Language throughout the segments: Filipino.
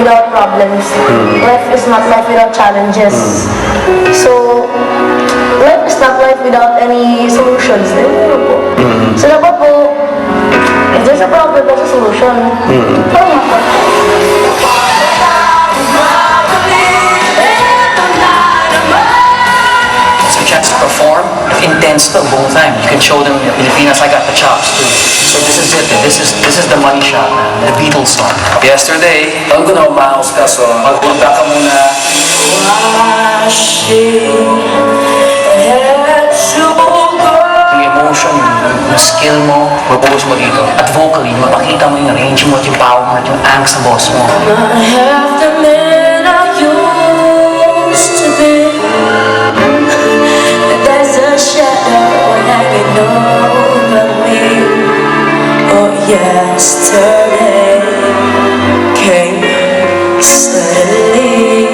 without problems. Life is not life without challenges. So, life is not life without any solutions. So, dapat po, if there's a problem, there's a solution. Tama po. Chance to perform, intense to buong time. You can show them in Pilipinas, I got the chops too. So this is it. This is the money shot, man. The Beatles song. Yesterday, bago na umaos ka, so magpunta ka muna. Yung emotion, yung skill mo, mabuhos mo dito. At vocally, mapakita mo yung range mo, at yung power mo, at yung angst sa boss mo. Half the man I used to be. There's a shadow hanging over me. Oh, yesterday came suddenly.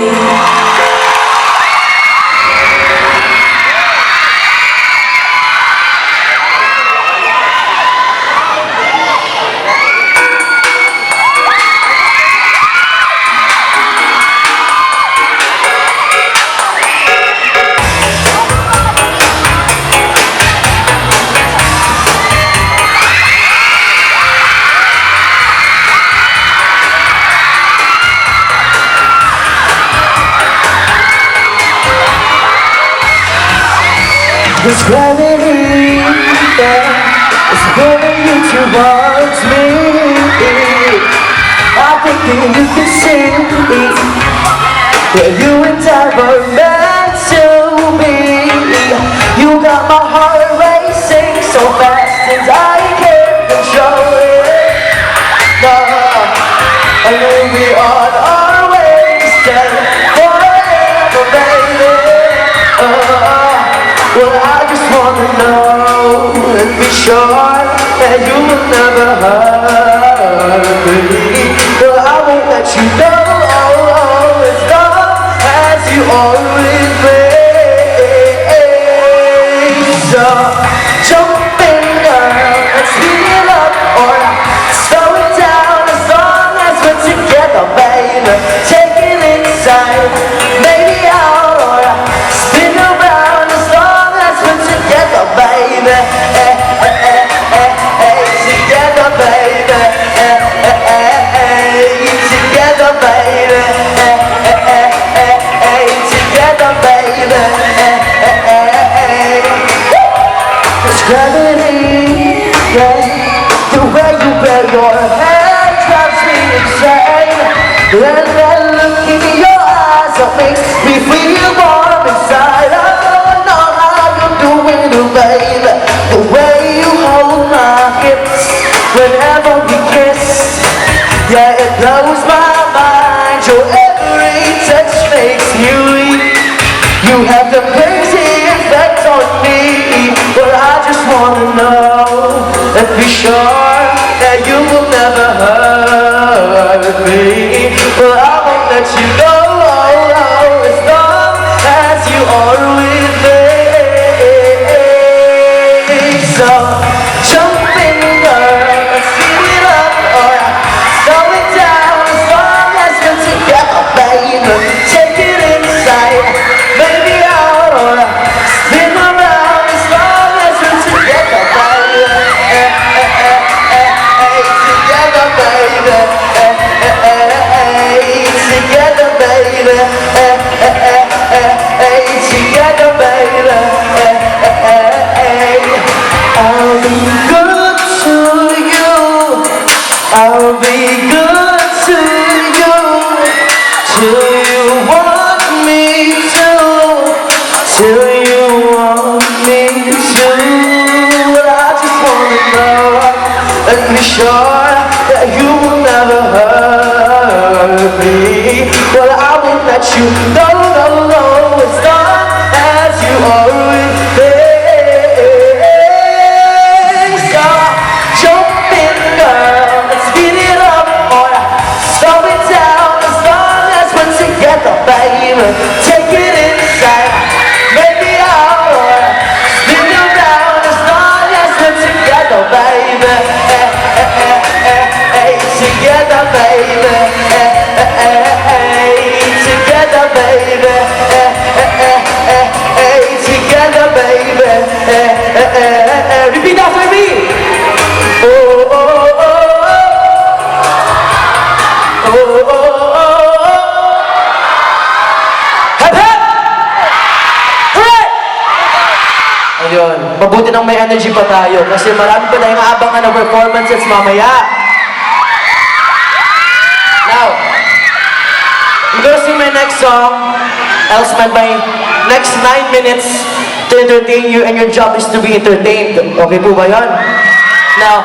This gravity that is pulling you towards me. I think that you can see that you and I were meant to be. You got my heart racing so fast and I can't control it. No, I know we on our way to stay forever, baby. Well, I just wanna know and be sure that you will never hurt me. Well, I won't let you go as long as you always be. So, jump in, girl, and speed it up or slow it down as long as we're together, baby. Take it inside, maybe out or spin around as long as we're together, baby. Together, baby. Together, baby. Together, baby. It's gravity, yeah. The way you wear your hair drives me insane. And that look in your eyes that makes me feel warm inside. I don't know how you're doing it, baby. The way you hold my hips whenever we kiss, yeah, it blows my mind. Your every touch makes me weak. You have the crazy effect on me. But I just wanna know and be sure that you will never hurt me. Well, I won't let you go as long as you are with me. So jump in, girl, and speed it up or slow it down as long as we're together, baby. Take it inside, maybe out or spin around as long as we're together, baby. Together, baby. Together, baby. Together, baby. I'll be good to you. I'll be good to you. Till you want me to. Till you want me to. Well, I just wanna know and be sure that you will never hurt me. Well, I won't let you go as long as you are with me. So jump in, girl, and speed it up or slow it down as long as we're together, baby. Take it inside, maybe out or spin around as long as we're together, baby. Together, baby. mabuti nang may energy pa tayo kasi marami pa tayong aabangan na performances mamaya. Now, I'm gonna sing my next song. I'll spend my next 9 minutes to entertain you and your job is to be entertained. Okay po ba yun? Now,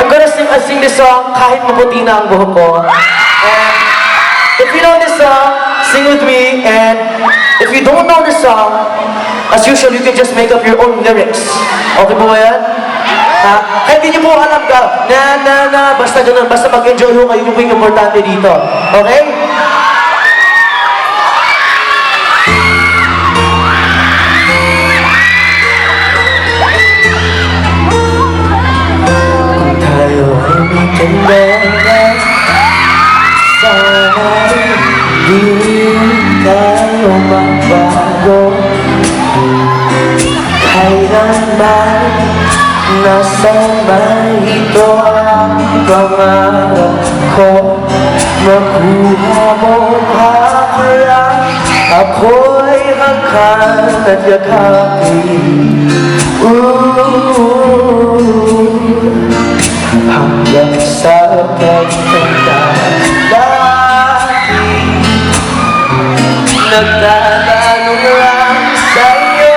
I'm gonna sing this song kahit maputi na ang buhok ko. And if you know this song, sing with me. And if you don't know this song, as usual, you can just make up your own lyrics. Okay po ba yan? Ha? Kahit hindi niyo po alam ka, basta ganun, basta mag-enjoy ho kayo, yung importante dito. Okay? Kung tayo ay may kailangan, sana'y di tayo magbago. Kailanman nasa ito ang pangarap ko. Makuha mo kaya ako'y hangkan at yakapin. Hanggang sa pagtanda lagi nagtatanong lang sa'yo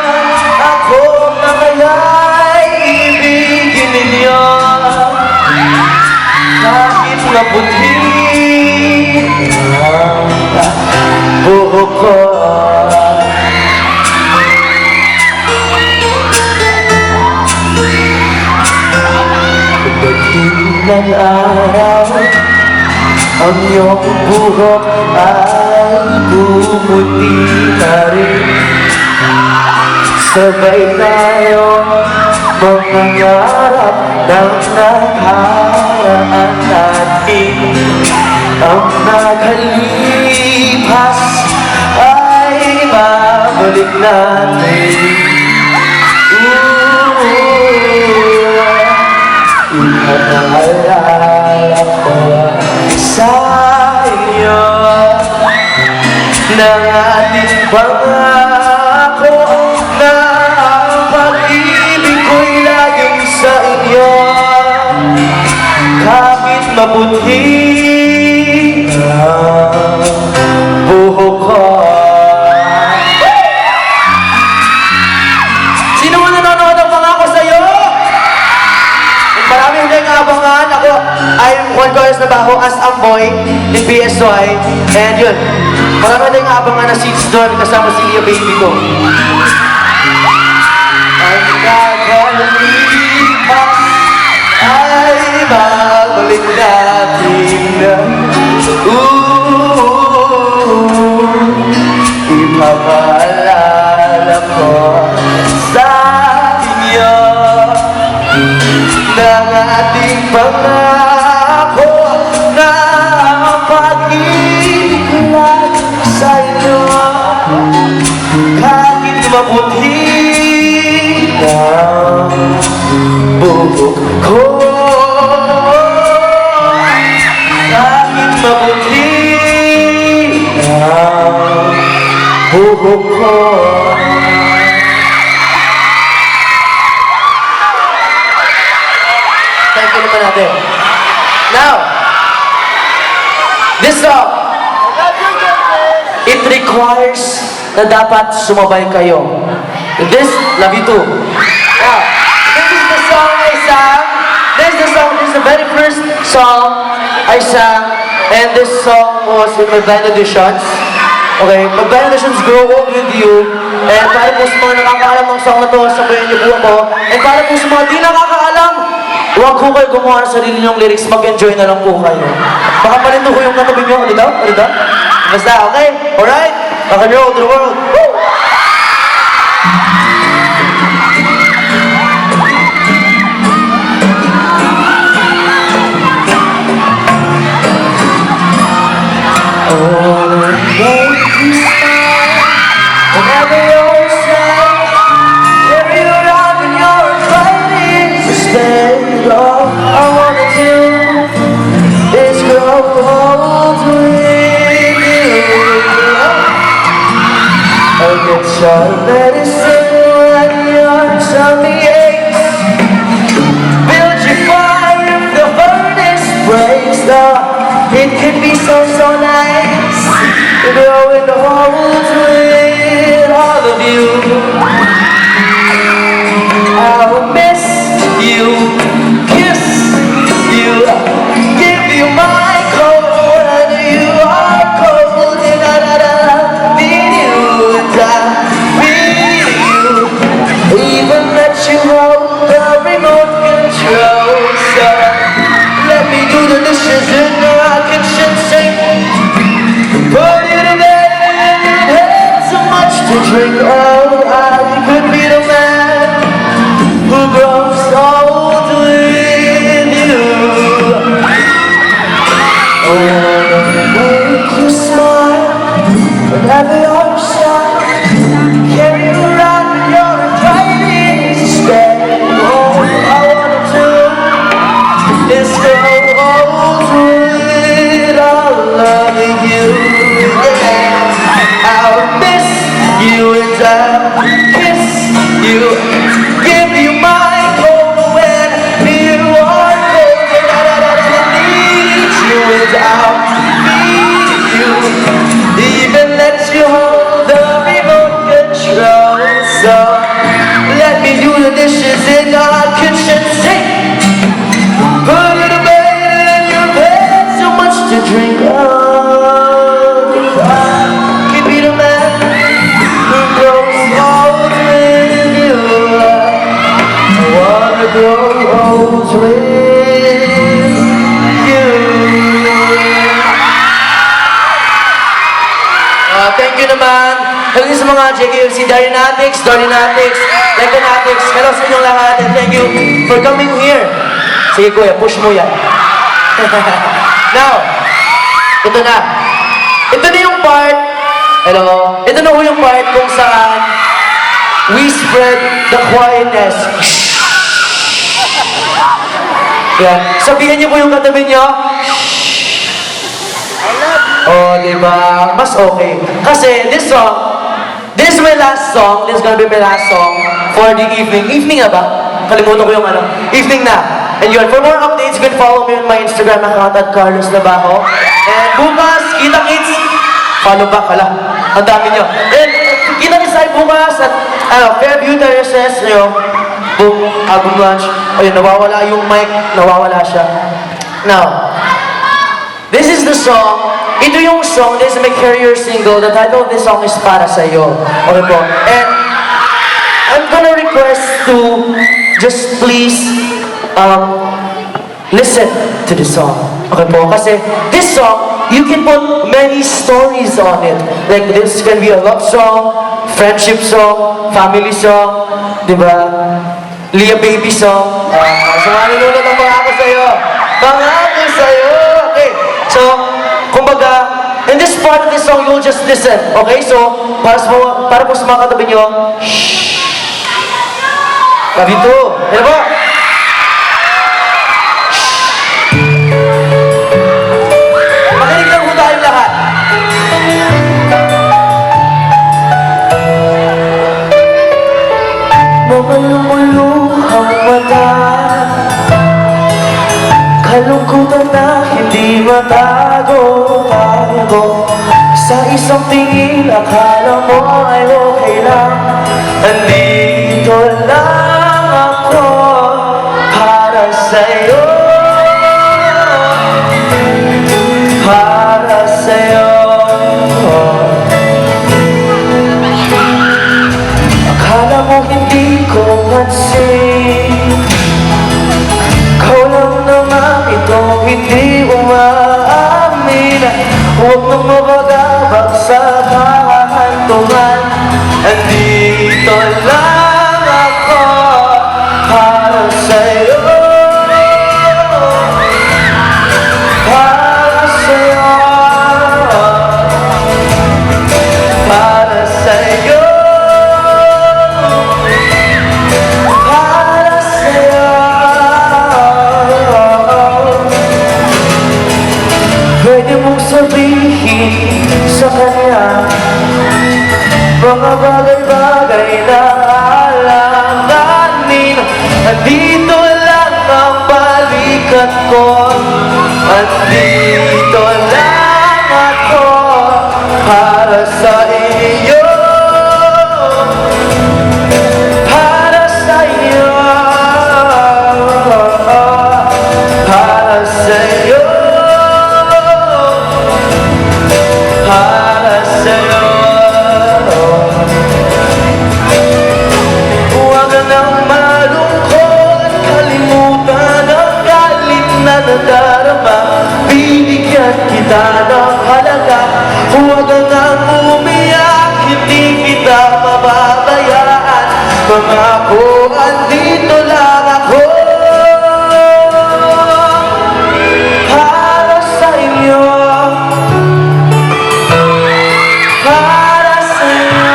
ako na kaya'y ibigin ninyo kahit na puti ang buhok ko. Pagdating ng araw ang iyong buhok ay pumuti na rin. Sabay tayo mangangarap ng nakaraan natin. Ang nakalipas ay babalik natin. Inaalala ko sa iyo ng ating pangako na ang pag-ibig ko'y laging sa inyo kahit maputi ang buhok ko. Sino mo nanonood ang pangako sa'yo? Marami hindi nga-abangan. Ako, I'm 1 chorus na baho as Amboy in PSY. And yun, marami hindi nga-abangan na seats doon kasama si Leo Baby ko. Ang kakalipas ay babalik natin. Ipapaalala ko sa inyo ng ating pangako na ang pag-ibig lang sa inyo kahit maputi ang buhok ko. Kahit maputi ang buhok ko. Thank you naman natin. Now, this song, it requires na dapat sumabay kayo. This, love you too. Now, this is the song I sang. This is the very first song I sang. And this song was with my band auditions. Okay, my band auditions grow old with you. And para po sa mga nakakaalam ng song na to, sabayan niyo po ako. And para po sa mga di nakakaalam, huwag ko kayo gumawa ng sarili niyong lyrics, mag-enjoy na lang po kayo. Baka pa rin ko yung katabi niyo, ano daw? Ano daw? Basta, okay? Alright? Rock and roll to the world. Woo! Whenever you're sad, carry you around when you're fighting. Instead, all I wanna do is grow old with you. I'll get your medicine when your tummy aches. It can be so, so nice growing old with all of you. I'll miss you, kiss you, give you my cold, and you are cold, and I need you, and I feel you. Even let you hold the remote control. So let me do the dishes in the kitchen sink. Put you to bed and you've had so much to drink. Oh, I could be the man who grows old with you. I wanna make you smile whenever you're sad. Carry you around when you're in driving instead. All I wanna do is grow old with all of you. Yeah. I'll miss you and I'll kiss you, give you my cold when you are cold, and I need you and I'll need you, even let you hold the remote control. So let me do the dishes in our kitchen sink. Put it away and you've had so much to drink. Oh, I can be the man who grows old with you. I wanna grow old with you. Thank you naman. Hello sa mga JKFC Darnatics, Legonatics. Hello sa inyong lahat and thank you for coming here. Sige kuya, push mo yan. Now, ito na. Ito na yung part, hello, ito na po yung part kung saan we spread the quietness. Yan. Sabihin niyo po yung katabi niyo. Oh, diba? Mas okay. Kasi this song, this is my last song. This is gonna be my last song for the evening. Evening na ba? Kalimutan ko yung ano. Evening na. And yun, for more updates, you can follow me on my Instagram account at Carlos Nabajo. And bukas, kita-kits. Follow back, hala. Ang dami nyo. And kita-kits tayo bukas at Fairview Terraces, boom, album launch. Ayun, nawawala yung mic. Nawawala siya. Now, this is the song. Ito yung song, this is my career single. The title of this song is Para Sa'yo. Okay po. And I'm gonna request to just please listen to the song. Okay po. Kasi this song, you can put many stories on it. Like this can be a love song, friendship song, family song, diba? Leah Baby song. So manunulat ang pangako sa'yo. Pangako sa'yo. Okay. So, kumbaga, in this part of this song, you'll just listen. Okay? So, para po sa mga katabi nyo, shhh! Dito. Ano ba? Makinig lang po tayong lahat. Mga lumuluhang mata, kalungkutan na hindi matago. Sa isang tingin, akala mo ay okay lang. Andito lang ako para sa'yo. Para sa'yo. Akala mo hindi ko pansin. Ikaw lang naman itong hindi umaamin. Huwag nang mabagabag sa kahantungan. Andito lang ako para sa'yo. Para sa'yo. Para sa'yo. Para sa'yo. Pwede mong sabihin sa kanya mga bagay-bagay na alanganin. Andito lang ang balikat ko. Andito bibigyan kita ng halaga. Huwag ka nang umiyak, hindi kita mababayaan. Pangako, andito lang ako para sa inyo. Para sa inyo.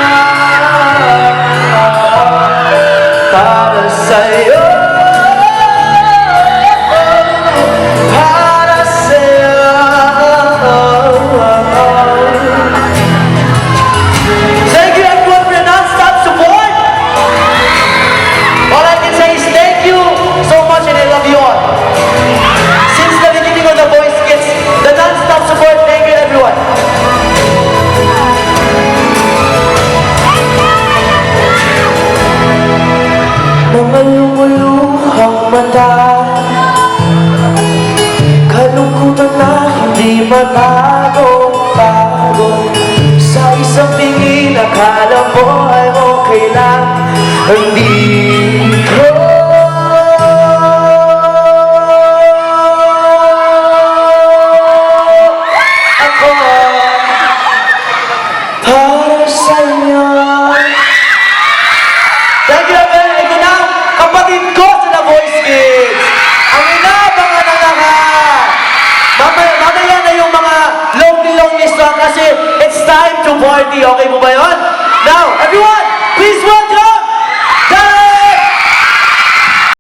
Para sa iyo. Para sa iyo. Thank you everyone for your non-stop support. All I can say is thank you so much and I love you all. Since the beginning of the Voice Kids, the non-stop support, thank you everyone. Mga lumuluhang mata, kalungkutan na hindi matago-tago. Sa isang tingin, akala mo ay okay lang. Hindi ko ako para sa inyo. Thank you, everyone. Ito na, kapatid ko sa The Voice Kids. Ang inabangan ng lahat. Mamaya na yung mga lonely song kasi it's time to party. Okay mo ba yun? Now, everyone, please welcome